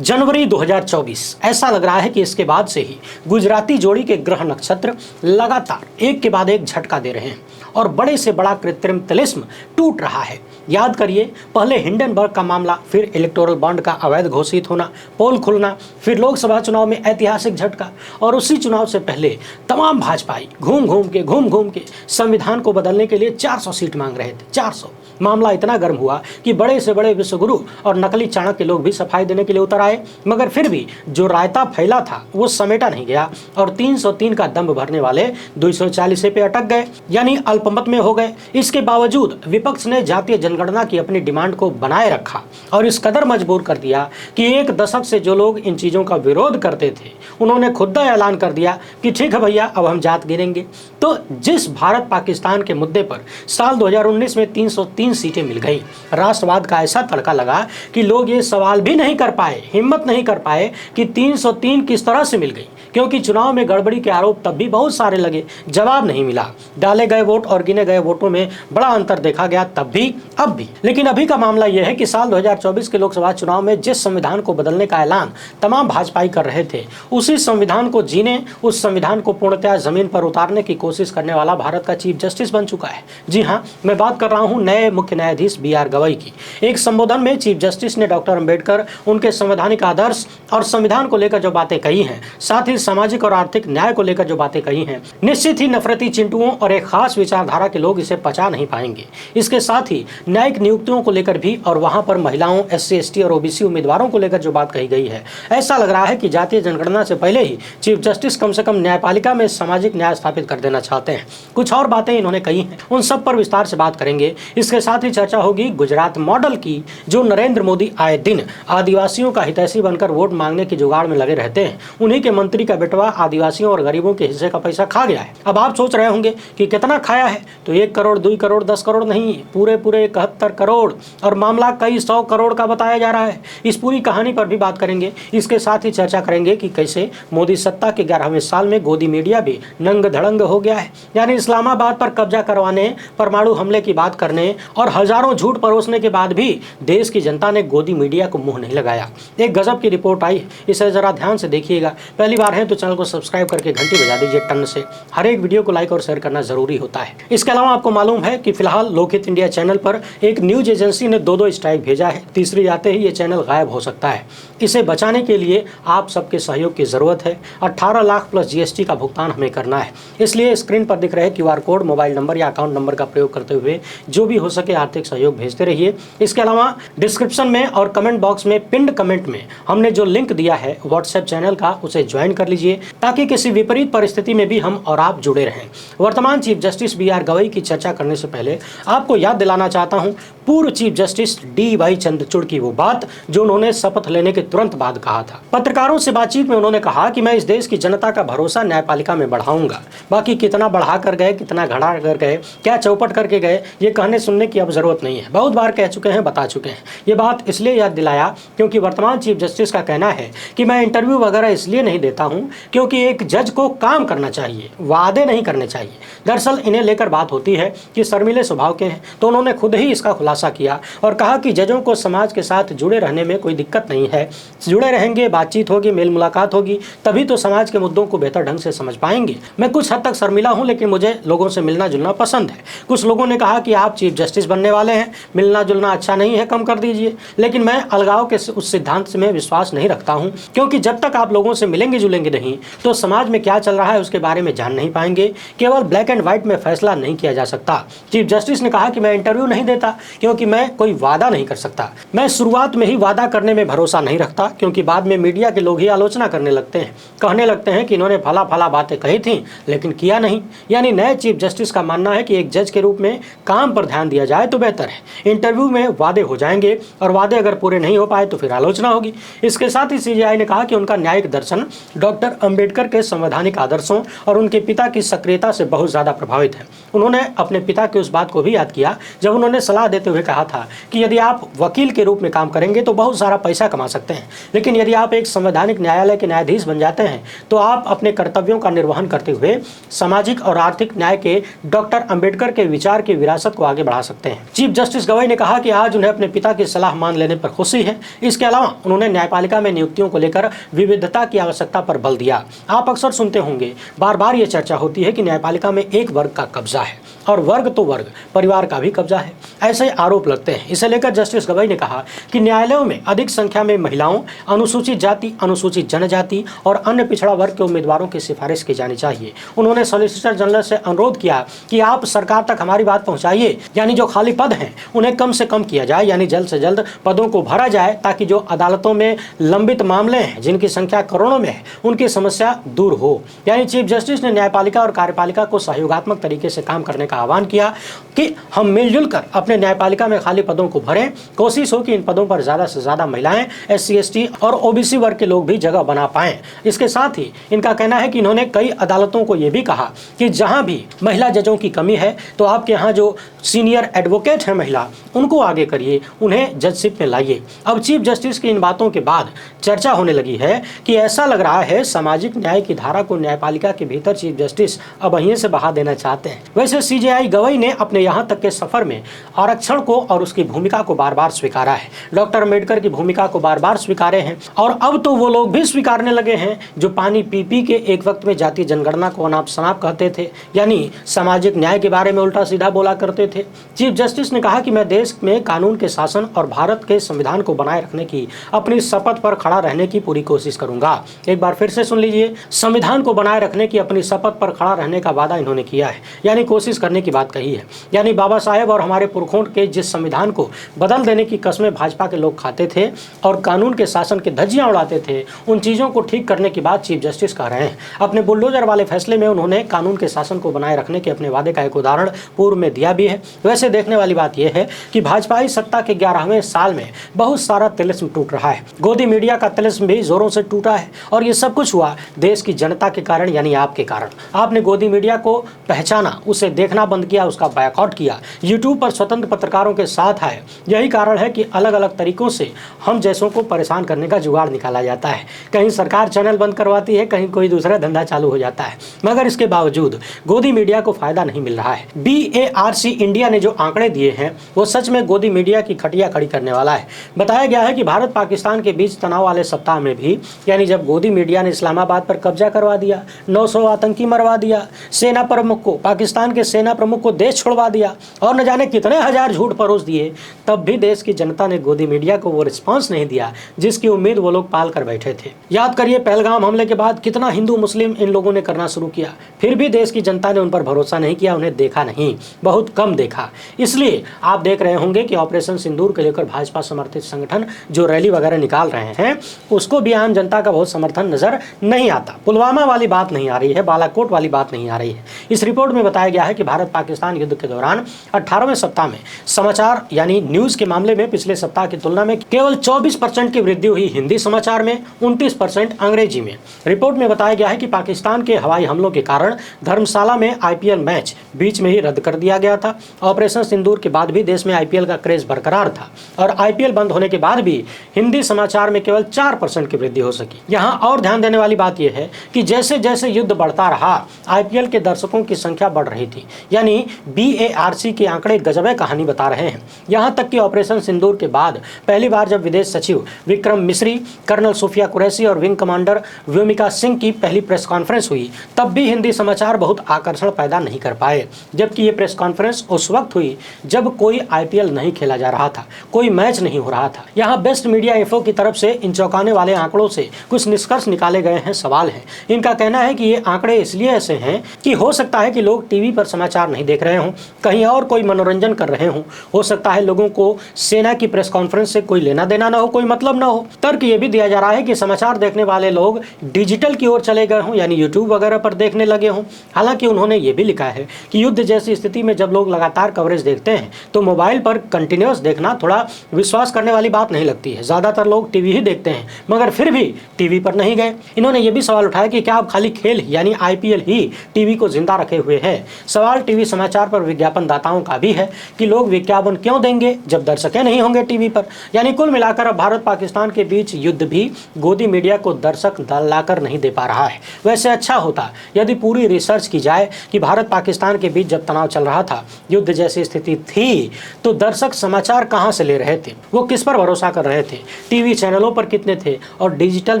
जनवरी 2024 ऐसा लग रहा है कि इसके बाद से ही गुजराती जोड़ी के ग्रह नक्षत्र लगातार एक के बाद एक झटका दे रहे हैं और बड़े से बड़ा कृत्रिम तिलिस्म टूट रहा है। याद करिए, पहले हिंडनबर्ग का मामला, फिर इलेक्टोरल बॉन्ड का अवैध घोषित होना, पोल खुलना, फिर लोकसभा चुनाव में ऐतिहासिक झटका और उसी चुनाव से पहले तमाम भाजपाई घूम घूम के संविधान को बदलने के लिए 400 सीट मांग रहे थे। 400। मामला इतना गर्म हुआ कि बड़े से बड़े विश्वगुरु और नकली चाणक्य लोग भी सफाई देने के लिए उतर आए, मगर फिर भी जो रायता फैला था वो समेटा नहीं गया और 303 का दम भरने वाले 240 पे अटक गए, यानी अल्पमत में हो गए। इसके बावजूद विपक्ष ने जातीय जनगणना की अपनी डिमांड को बनाए रखा और इस कदर मजबूर कर दिया कि एक दशक से जो लोग इन चीजों का विरोध करते थे उन्होंने खुद ऐलान कर दिया कि ठीक है भैया, अब हम जात गिनेंगे। तो जिस भारत पाकिस्तान के मुद्दे पर साल 2019 में 303 सीटें मिल गई, राष्ट्रवाद का ऐसा तड़का लगा कि लोग ये सवाल भी नहीं कर पाए, हिम्मत नहीं कर पाए कि 303 किस तरह से मिल गई, क्योंकि चुनाव में गड़बड़ी के आरोप तब भी बहुत सारे लगे, जवाब नहीं मिला। डाले गए वोट और गिने गए वोटों में बड़ा अंतर देखा गया तब भी, अब भी। लेकिन अभी का मामला यह है कि साल 2024 के लोकसभा चुनाव में जिस संविधान को बदलने का ऐलान तमाम भाजपाई कर रहे थे, उसी संविधान को जीने, उस संविधान को पूर्णतः जमीन पर उतारने की कोशिश करने वाला भारत का चीफ जस्टिस बन चुका है। जी हाँ, मैं बात कर रहा हूं नए मुख्य न्यायाधीश BR गवई की। एक संबोधन में चीफ जस्टिस ने डॉक्टर अंबेडकर, उनके संवैधानिक आदर्श और संविधान को लेकर जो बातें कही हैं, साथ ही सामाजिक और आर्थिक न्याय को लेकर जो बातें कही हैं, निश्चित ही नफरती चिंटुओं और एक खास विचारधारा के लोग इसे पचा नहीं पाएंगे। इसके साथ ही न्यायिक नियुक्तियों को लेकर भी और वहां पर महिलाओं, SC ST और OBC उम्मीदवारों को लेकर जो बात कही गई है, ऐसा लग रहा है कि जातीय जनगणना से पहले ही चीफ जस्टिस कम से कम न्यायपालिका में सामाजिक न्याय स्थापित कर देना चाहते हैं। कुछ और बातें इन्होंने कही हैं, उन सब पर विस्तार से बात करेंगे। इसके साथ ही चर्चा होगी गुजरात मॉडल की, जो नरेंद्र मोदी आए दिन आदिवासियों का हितैषी बनकर वोट मांगने की जुगाड़ में लगे रहते हैं। उन्हीं के मंत्री का बेटवा आदिवासियों और गरीबों के हिस्से का पैसा खा गया है। अब आप सोच रहे होंगे कि कितना खाया है, तो 1 करोड़, 2 करोड़, 10 करोड़ नहीं, पूरे 71 करोड़, और मामला कई 100 करोड़ का बताया जा रहा है। इस पूरी कहानी पर भी बात करेंगे। इसके साथ ही चर्चा करेंगे कि कैसे मोदी सत्ता के 11वें साल में गोदी मीडिया भी नंग धड़ंग हो गया है, यानी इस्लामाबाद पर कब्जा करवाने, परमाणु हमले की बात करने और हजारों झूठ परोसने के बाद भी देश की जनता ने गोदी मीडिया को मुंह नहीं लगाया। एक गजब की रिपोर्ट आई, इसे जरा ध्यान से देखिएगा। पहली बार है तो चैनल को सब्सक्राइब करके घंटी बजा दीजिए टन से। हर एक वीडियो को लाइक और शेयर करना जरूरी होता है। इसके अलावा आपको मालूम है कि फिलहाल लोकहित इंडिया चैनल पर एक न्यूज एजेंसी ने 2 स्ट्राइक भेजा है। तीसरी आते ही ये चैनल गायब हो सकता है। इसे बचाने के लिए आप सबके सहयोग की जरूरत है। 18 लाख प्लस GST का भुगतान हमें करना है। इसलिए स्क्रीन पर दिख रहे QR कोड, मोबाइल नंबर या अकाउंट नंबर का प्रयोग करते हुए जो भी हो सके आर्थिक सहयोग भेजते रहिए। इसके अलावा डिस्क्रिप्शन में और कमेंट बॉक्स में पिंड कमेंट में हमने जो लिंक दिया है व्हाट्सएप चैनल का, उसे ज्वाइन कर लीजिए ताकि किसी विपरीत परिस्थिति में भी हम और आप जुड़े रहें। वर्तमान चीफ जस्टिस BR गवई की चर्चा करने से पहले आपको याद दिलाना चाहता हूं पूर्व चीफ जस्टिस DY चंद्रचूड़ की वो बात जो उन्होंने शपथ लेने के तुरंत बाद कहा था। पत्रकारों से बातचीत में उन्होंने कहा कि मैं इस देश की जनता का भरोसा न्यायपालिका में बढ़ाऊंगा। बाकी कितना बढ़ा कर गए, कितना घड़ा कर गए, क्या चौपट करके गए, ये कहने सुनने की अब जरूरत नहीं है। बहुत बार कह चुके हैं, बता चुके हैं। ये बात इसलिए याद दिलाया क्योंकि वर्तमान चीफ जस्टिस का कहना है कि मैं इंटरव्यू वगैरह इसलिए नहीं देता हूं क्योंकि एक जज को काम करना चाहिए, वादे नहीं करने चाहिए। दरअसल इन्हें लेकर बात होती है कि शर्मीले स्वभाव के हैं, तो उन्होंने खुद ही इसका खुलासा किया और कहा कि जजों को समाज के साथ जुड़े रहने में कोई दिक्कत नहीं है। जुड़े रहेंगे, बातचीत होगी, मेल मुलाकात होगी, तभी तो समाज के मुद्दों को बेहतर ढंग से समझ पाएंगे। मैं कुछ हद तक शर्मिला हूं, लेकिन मुझे लोगों से मिलना जुलना पसंद है। कुछ लोगों ने कहा कि आप चीफ जस्टिस बनने वाले हैं, मिलना जुलना अच्छा नहीं है, कम कर दीजिए। लेकिन मैं अलगाव के उस सिद्धांत में विश्वास नहीं रखता हूं, क्योंकि जब तक आप लोगों से मिलेंगे जुलेंगे नहीं तो समाज में क्या चल रहा है उसके बारे में जान नहीं पाएंगे। केवल ब्लैक एंड व्हाइट में फैसला नहीं किया जा सकता। चीफ जस्टिस ने कहा कि मैं इंटरव्यू नहीं देता क्योंकि मैं कोई वादा नहीं कर सकता। मैं शुरुआत में ही वादा करने में भरोसा नहीं रखता क्योंकि बाद में मीडिया के लोग ही आलोचना करने लगते हैं, कहने लगते हैं कि इन्होंने फला फला बातें कही थी लेकिन किया नहीं। यानी नए चीफ जस्टिस का मानना है कि एक जज के रूप में काम पर ध्यान दिया जाए तो बेहतर है। इंटरव्यू में वादे हो जाएंगे और वादे अगर पूरे नहीं हो पाए तो फिर आलोचना होगी। इसके साथ ही CJI ने कहा कि उनका न्यायिक दर्शन डॉक्टर अंबेडकर के संवैधानिक आदर्शों और उनके पिता की सक्रियता से बहुत ज़्यादा प्रभावित हैं। उन्होंने अपने पिता की उस बात को भी याद किया जब उन्होंने सलाह देते हुए कहा था कि यदि आप वकील के रूप में काम करेंगे तो बहुत सारा पैसा कमा सकते हैं, लेकिन यदि आप एक संवैधानिक न्यायालय के न्यायाधीश बन जाते हैं तो आप अपने कर्तव्यों का निर्वहन करते हुए सामाजिक और आर्थिक न्याय के डॉक्टर अंबेडकर के विचार की विरासत को आगे बढ़ा सकते हैं। चीफ जस्टिस गवई ने कहा कि आज उन्हें अपने पिता की सलाह मान लेने पर खुशी है। इसके अलावा उन्होंने न्यायपालिका में नियुक्तियों को लेकर विविधता की आवश्यकता पर बल दिया। आप अक्सर सुनते होंगे, बार बार ये चर्चा होती है कि न्यायपालिका में एक वर्ग का कब्जा है और वर्ग तो वर्ग, परिवार का भी कब्जा है, ऐसे आरोप लगते हैं। इसे लेकर जस्टिस गवई ने कहा कि न्यायालयों में अधिक संख्या में महिलाओं, अनुसूचित जाति, अनुसूचित जनजाति और अन्य पिछड़ा वर्ग के उम्मीदवारों की सिफारिश की जानी चाहिए। उन्होंने सॉलिसिटर जनरल से अनुरोध किया कि आप सरकार तक हमारी बात पहुंचाइए, यानी जो खाली पद हैं उन्हें कम से कम किया जाए, यानी जल्द से जल्द पदों को भरा जाए ताकि जो अदालतों में लंबित मामले हैं जिनकी संख्या करोड़ों में है उनकी समस्या दूर हो। यानी चीफ जस्टिस ने न्यायपालिका और कार्यपालिका को सहयोगात्मक तरीके से काम करने का आह्वान किया कि हम मिलजुल कर अपने न्यायपालिका में खाली पदों को भरें। कोशिश हो कि इन पदों पर ज़्यादा से ज़्यादा महिलाएं, SC, ST और OBC वर्ग के लोग भी जगह बना पाएं। इसके साथ ही इनका कहना है कि इन्होंने कई अदालतों को यह भी कहा कि जहां भी महिला जजों की कमी है तो आपके यहाँ जो सीनियर एडवोकेट है महिला, उनको आगे करिए, उन्हें जजशिप में लाइए। अब चीफ जस्टिस की इन बातों के बाद चर्चा होने लगी है कि ऐसा लग रहा है सामाजिक न्याय की धारा को न्यायपालिका के भीतर चीफ जस्टिस अब वहीं से बहा देना चाहते हैं। वैसे CJI गवई ने अपने यहाँ तक के सफर में आरक्षण को और उसकी भूमिका को बार बार स्वीकारा है। डॉक्टर अम्बेडकर की भूमिका को बार बार स्वीकारे हैं और अब तो वो लोग भी स्वीकारने लगे हैं जो पानी पी पी के एक वक्त में जातीय जनगणना को अनाप शनाप कहते थे, यानी सामाजिक न्याय के बारे में उल्टा सीधा बोला करते थे। चीफ जस्टिस ने कहा कि मैं देश में कानून के शासन और भारत के संविधान को बनाए रखने की अपनी शपथ पर खड़ा रहने की पूरी कोशिश करूंगा। एक बार फिर से सुन लीजिए, संविधान को बनाए रखने की अपनी शपथ पर खड़ा रहने का वादा इन्होंने किया है, यानी कोशिश करने की बात कही है। यानी बाबा साहेब और हमारे पुरखों के जिस संविधान को बदल देने की कस्में भाजपा के लोग खाते थे और कानून के शासन के धज्जियां उड़ाते थे, उन चीज़ों को ठीक करने की बात चीफ जस्टिस कह रहे हैं। अपने बुलडोजर वाले फैसले में उन्होंने कानून के शासन को बनाए रखने के अपने वादे का एक उदाहरण पूर्व में दिया भी है। वैसे देखने वाली बात यह है कि भाजपाई सत्ता के 11वें साल में बहुत सारा तिलिस्म टूट रहा है। गोदी मीडिया का तिलिस्म भी जोरों से टूटा है और ये सब कुछ हुआ देश की जनता के कारण, यानी आपके कारण। आपने गोदी मीडिया को पहचाना, उसे देखना बंद किया, उसका बायकॉट किया, यूट्यूब पर स्वतंत्र पत्रकारों के साथ आए। यही कारण है कि अलग अलग तरीकों से हम जैसों को परेशान करने का जुगाड़ निकाला जाता है। कहीं सरकार चैनल बंद करवाती है, कहीं कोई दूसरा धंधा चालू हो जाता है, मगर इसके बावजूद गोदी मीडिया को फायदा नहीं मिल रहा है। BARC इंडिया ने जो आंकड़े दिए हैं वो सच में गोदी मीडिया की खटिया खड़ी करने वाला है। बताया गया है कि भारत पाकिस्तान के बीच तनाव वाले सप्ताह में भी, यानी जब गोदी मीडिया ने इस्लामाबाद पर कब्जा करवा दिया, 900 आतंकी मरवा दिया, सेना प्रमुख को, पाकिस्तान के सेना प्रमुख को देश छोड़वा दिया और न जाने कितने हजार झूठ परोस दिए, तब भी देश की जनता ने गोदी मीडिया को वो रिस्पांस नहीं दिया जिसकी उम्मीद वो लोग पाल कर बैठे थे। याद करिए पहलगाम हमले के बाद कितना हिंदू मुस्लिम इन लोगों ने करना शुरू किया, फिर भी देश की जनता ने उन पर भरोसा नहीं किया, उन्हें देखा नहीं, बहुत कम देखा। इसलिए आप देख रहे होंगे कि ऑपरेशन सिंदूर को लेकर भाजपा समर्थित संगठन जो रैली वगैरह निकाल रहे हैं उसको भी आम जनता का बहुत समर्थन नजर नहीं आता। पुलवामा वाली बात नहीं आ रही है, बालाकोट वाली बात नहीं आ रही है। इस रिपोर्ट में बताया गया है कि भारत पाकिस्तान युद्ध के दौरान 18वें सप्ताह में समाचार यानी न्यूज के मामले में पिछले सप्ताह की तुलना में केवल 24% की वृद्धि हुई हिंदी समाचार में, 29% अंग्रेजी में। रिपोर्ट में बताया गया है कि पाकिस्तान के हवाई हमलों के कारण धर्मशाला में IPL मैच बीच में ही रद्द कर दिया गया था। ऑपरेशन सिंदूर के बाद भी देश में IPL का क्रेज बरकरार था और IPL बंद होने के बाद भी हिंदी समाचार में केवल 4% की वृद्धि हो सकी। यहाँ और ध्यान देने वाली बात यह है कि जैसे जैसे युद्ध बढ़ता रहा IPL के दर्शकों की संख्या बढ़ रही थी, यानी BARC के आंकड़े गजब कहानी बता रहे हैं। यहाँ तक कि ऑपरेशन सिंदूर के बाद पहली बार जब विदेश सचिव विक्रम मिश्री, कर्नल सूफिया कुरैशी और विंग कमांडर व्योमिका सिंह की पहली प्रेस कॉन्फ्रेंस हुई, तब भी हिंदी समाचार बहुत आकर्षण पैदा नहीं कर पाए। जबकि ये प्रेस कॉन्फ्रेंस उस वक्त हुई जब कोई IPL नहीं खेला जा रहा था, कोई मैच नहीं हो रहा था। यहाँ बेस्ट मीडिया इन्फो की तरफ से इन चौंकाने वाले आंकड़ों से कुछ निष्कर्ष निकाले गए हैं, सवाल है। इनका कहना है कि ये आंकड़े इसलिए ऐसे हैं कि हो सकता है कि लोग टीवी पर समाचार समाचार नहीं देख रहे हों, कहीं और कोई मनोरंजन कर रहे हों। हो सकता है लोगों को सेना की प्रेस कॉन्फ्रेंस से कोई लेना देना ना हो, कोई मतलब ना हो। तर्क ये भी दिया जा रहा है कि समाचार देखने वाले लोग डिजिटल की ओर चले गए हों, यानी यूट्यूब वगैरह पर देखने लगे हों। हालांकि उन्होंने ये भी लिखा है कि युद्ध जैसी स्थिति में जब लोग लगातार कवरेज देखते हैं तो मोबाइल पर कंटिन्यूअस देखना थोड़ा विश्वास करने वाली बात नहीं लगती है। ज़्यादातर लोग टीवी ही देखते हैं, मगर फिर भी टीवी पर नहीं गए। इन्होंने ये भी सवाल उठाया कि क्या आप खाली खेल यानी IPL ही टीवी को जिंदा रखे हुए हैं। सवाल टीवी समाचार पर विज्ञापन दाताओं का भी है कि लोग विज्ञापन क्यों देंगे जब दर्शकें नहीं होंगे टीवी पर। यानी कुल मिलाकर अब भारत पाकिस्तान के बीच युद्ध भी गोदी मीडिया को दर्शक लाकर नहीं दे पा रहा है। वैसे अच्छा होता यदि पूरी रिसर्च की जाए कि भारत पाकिस्तान के बीच जब तनाव चल रहा था, युद्ध जैसी स्थिति थी, तो दर्शक समाचार कहां से ले रहे थे, वो किस पर भरोसा कर रहे थे, टीवी चैनलों पर कितने थे और डिजिटल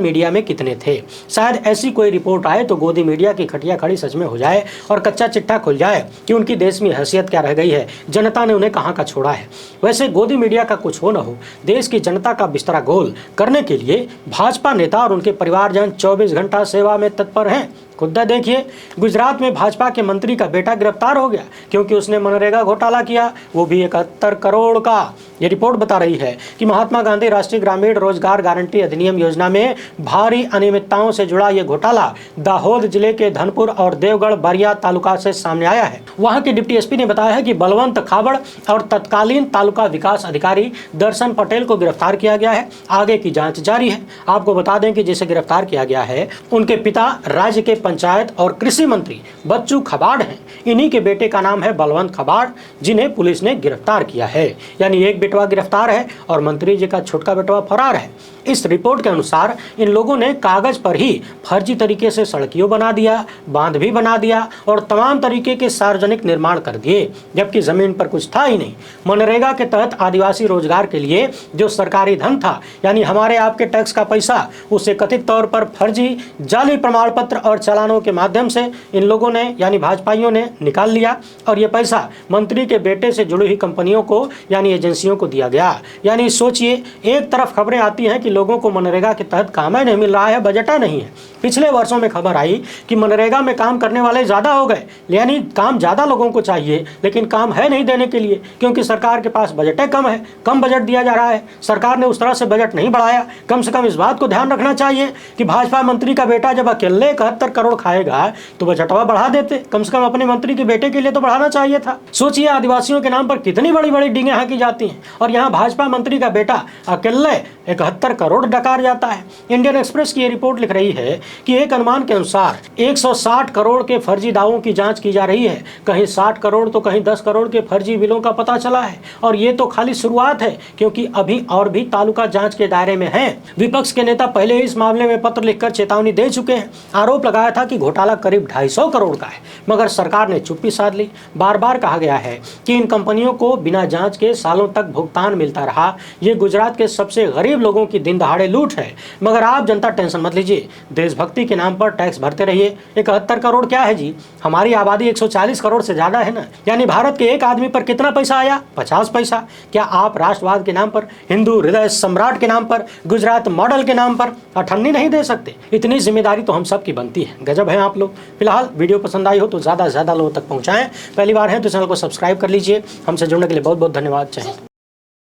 मीडिया में कितने थे। शायद ऐसी कोई रिपोर्ट आए तो गोदी मीडिया की खटिया खड़ी सच में हो जाए और कच्चा चिट्ठा खुल जाए कि उनकी देश में हैसियत क्या रह गई है, जनता ने उन्हें कहां का छोड़ा है। वैसे गोदी मीडिया का कुछ हो न हो, देश की जनता का बिस्तरा गोल करने के लिए भाजपा नेता और उनके परिवारजन 24 घंटा सेवा में तत्पर हैं। खुद देखिए, गुजरात में भाजपा के मंत्री का बेटा गिरफ्तार हो गया क्योंकि उसने मनरेगा घोटाला किया, वो भी 71 करोड़ का। ये रिपोर्ट बता रही है कि महात्मा गांधी राष्ट्रीय ग्रामीण रोजगार गारंटी अधिनियम योजना में भारी अनियमितताओं से जुड़ा ये घोटाला दाहोद जिले के धनपुर और देवगढ़ बरिया तालुका से सामने आया है। वहां के डिप्टी SP ने बताया है कि बलवंत खाबड़ और तत्कालीन तालुका विकास अधिकारी दर्शन पटेल को गिरफ्तार किया गया है। आगे की जांच जारी है। आपको बता दें कि जिसे गिरफ्तार किया गया है उनके पिता राज्य के पंचायत और कृषि मंत्री बच्चू खबाड़ हैं। इन्हीं के बेटे का नाम है बलवंत खबाड़, जिन्हें पुलिस ने गिरफ्तार किया है। यानी एक बेटवा गिरफ्तार है और मंत्री जी का छोटका बेटवा फरार है। इस रिपोर्ट के अनुसार इन लोगों ने कागज पर ही फर्जी तरीके से सड़कियों बना दिया, बांध भी बना दिया और तमाम तरीके के सार्वजनिक निर्माण कर दिए, जबकि जमीन पर कुछ था ही नहीं। मनरेगा के तहत आदिवासी रोजगार के लिए जो सरकारी धन था, यानी हमारे आपके टैक्स का पैसा, उसे कथित तौर पर फर्जी जाली प्रमाण पत्र और चालानों के माध्यम से इन लोगों ने यानी भाजपाइयों ने निकाल लिया और ये पैसा मंत्री के बेटे से जुड़ी हुई कंपनियों को यानी एजेंसियों को दिया गया। यानी सोचिए, एक तरफ खबरें आती हैं कि लोगों को मनरेगा के तहत काम ही नहीं मिल रहा है, बजट नहीं है। पिछले वर्षों में खबर आई कि मनरेगा में काम करने वाले ज़्यादा हो गए, यानी काम ज़्यादा लोगों को चाहिए लेकिन काम है नहीं देने के लिए, क्योंकि सरकार के पास बजटें कम है, कम बजट दिया जा रहा है। सरकार ने उस तरह से बजट नहीं बढ़ाया। कम से कम इस बात को ध्यान रखना चाहिए कि भाजपा मंत्री का बेटा जब अकेले 71 करोड़ खाएगा तो बजटवा बढ़ा देते, कम से कम अपने मंत्री के बेटे के लिए तो बढ़ाना चाहिए था। सोचिए, आदिवासियों के नाम पर कितनी बड़ी बड़ी डींगे हाँकी जाती हैं और यहाँ भाजपा मंत्री का बेटा अकेले 71 करोड़ डकार जाता है। इंडियन एक्सप्रेस की ये रिपोर्ट लिख रही है कि एक अनुमान के अनुसार 160 करोड़ के फर्जी दावों की जांच की जा रही है। कहीं 60 करोड़ तो कहीं 10 करोड़ के फर्जी बिलों का पता चला है और ये तो खाली शुरुआत है, क्योंकि अभी और भी तालुका जांच के दायरे में हैं। विपक्ष के नेता पहले ही इस मामले में पत्र लिखकर चेतावनी दे चुके हैं। आरोप लगाया था कि घोटाला करीब 250 करोड़ का है, मगर सरकार ने चुप्पी साध ली। बार बार कहा गया है कि इन कंपनियों को बिना जांच के सालों तक भुगतान मिलता रहा। ये गुजरात के सबसे गरीब लोगों की दिन दहाड़े लूट है। मगर आप जनता टेंशन मत लीजिए, देशभक्ति के नाम पर टैक्स भरते रहिए। 71 करोड़ क्या है जी, हमारी आबादी 140 करोड़ से ज्यादा है ना। यानी भारत के एक आदमी पर कितना पैसा आया? 50 पैसा। क्या आप राष्ट्रवाद के नाम पर, हिंदू हृदय सम्राट के नाम पर, गुजरात मॉडल के नाम पर अठन्नी नहीं दे सकते? इतनी जिम्मेदारी तो हम सब की बनती है। गजब है आप लोग। फिलहाल वीडियो पसंद आई हो तो ज़्यादा से ज़्यादा लोगों तक पहुँचाएं। पहली बार है तो चैनल को सब्सक्राइब कर लीजिए। हमसे जुड़ने के लिए बहुत बहुत धन्यवाद। चाहें